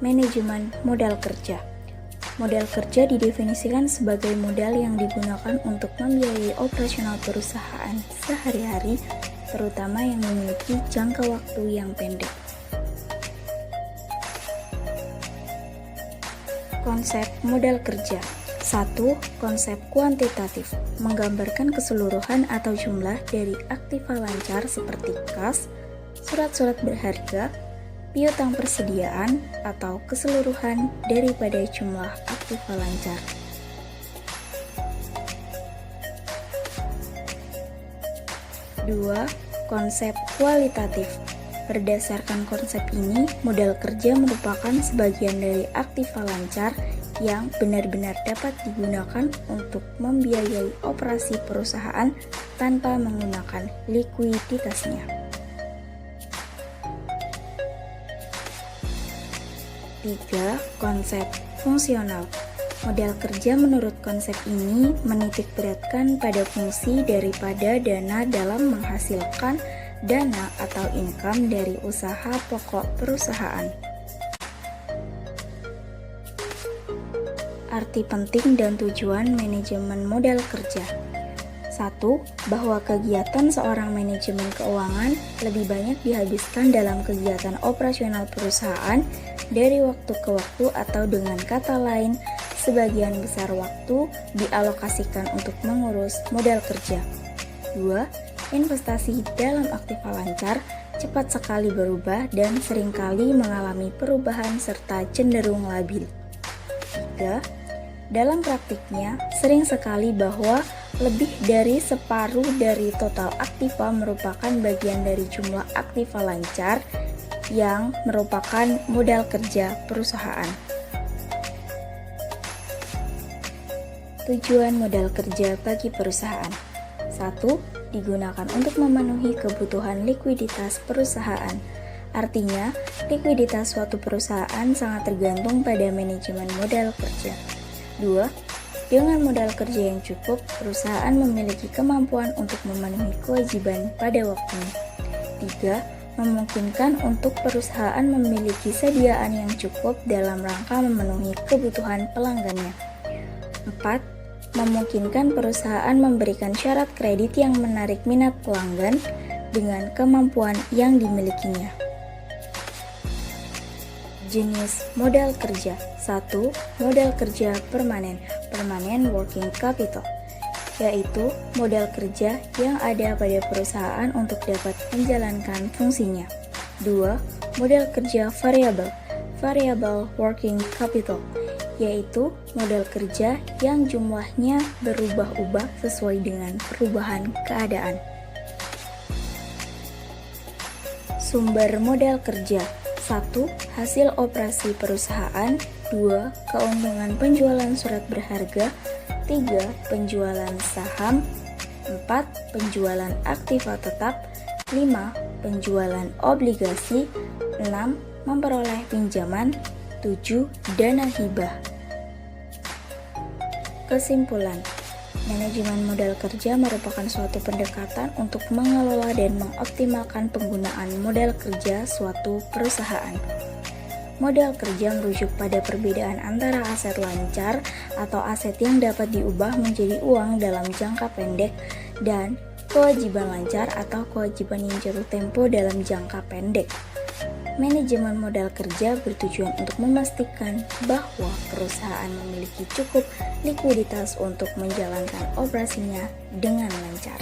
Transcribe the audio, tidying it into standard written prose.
Manajemen modal kerja. Modal kerja didefinisikan sebagai modal yang digunakan untuk membiayai operasional perusahaan sehari-hari, terutama yang memiliki jangka waktu yang pendek. Konsep modal kerja. 1. Konsep kuantitatif, menggambarkan keseluruhan atau jumlah dari aktiva lancar seperti kas, surat-surat berharga, piutang persediaan, atau keseluruhan daripada jumlah aktiva lancar. Dua, konsep kualitatif. Berdasarkan konsep ini, modal kerja merupakan sebagian dari aktiva lancar yang benar-benar dapat digunakan untuk membiayai operasi perusahaan tanpa menggunakan likuiditasnya. 3. Konsep fungsional. Modal kerja menurut konsep ini menitik beratkan pada fungsi daripada dana dalam menghasilkan dana atau income dari usaha pokok perusahaan. Arti penting dan tujuan manajemen modal kerja. 1. Bahwa kegiatan seorang manajemen keuangan lebih banyak dihabiskan dalam kegiatan operasional perusahaan dari waktu ke waktu, atau dengan kata lain, sebagian besar waktu dialokasikan untuk mengurus modal kerja. 2. Investasi dalam aktiva lancar cepat sekali berubah dan seringkali mengalami perubahan serta cenderung labil. 3. Dalam praktiknya, sering sekali bahwa lebih dari separuh dari total aktiva merupakan bagian dari jumlah aktiva lancar yang merupakan modal kerja perusahaan. Tujuan modal kerja bagi perusahaan. 1. Digunakan untuk memenuhi kebutuhan likuiditas perusahaan. Artinya, likuiditas suatu perusahaan sangat tergantung pada manajemen modal kerja. 2. Dengan modal kerja yang cukup, perusahaan memiliki kemampuan untuk memenuhi kewajiban pada waktunya. 3. Memungkinkan untuk perusahaan memiliki sediaan yang cukup dalam rangka memenuhi kebutuhan pelanggannya. 4. Memungkinkan perusahaan memberikan syarat kredit yang menarik minat pelanggan dengan kemampuan yang dimilikinya. Jenis modal kerja. 1. Modal kerja permanen, permanent working capital, yaitu modal kerja yang ada pada perusahaan untuk dapat menjalankan fungsinya. 2. Modal kerja variabel, variable working capital, yaitu modal kerja yang jumlahnya berubah-ubah sesuai dengan perubahan keadaan. Sumber modal kerja. 1. Hasil operasi perusahaan. 2. Keuntungan penjualan surat berharga. 3. Penjualan saham. 4. Penjualan aktiva tetap. 5. Penjualan obligasi. 6. Memperoleh pinjaman. 7. Dana hibah. Kesimpulan, manajemen modal kerja merupakan suatu pendekatan untuk mengelola dan mengoptimalkan penggunaan modal kerja suatu perusahaan. Modal kerja merujuk pada perbedaan antara aset lancar atau aset yang dapat diubah menjadi uang dalam jangka pendek dan kewajiban lancar atau kewajiban yang jatuh tempo dalam jangka pendek. Manajemen modal kerja bertujuan untuk memastikan bahwa perusahaan memiliki cukup likuiditas untuk menjalankan operasinya dengan lancar.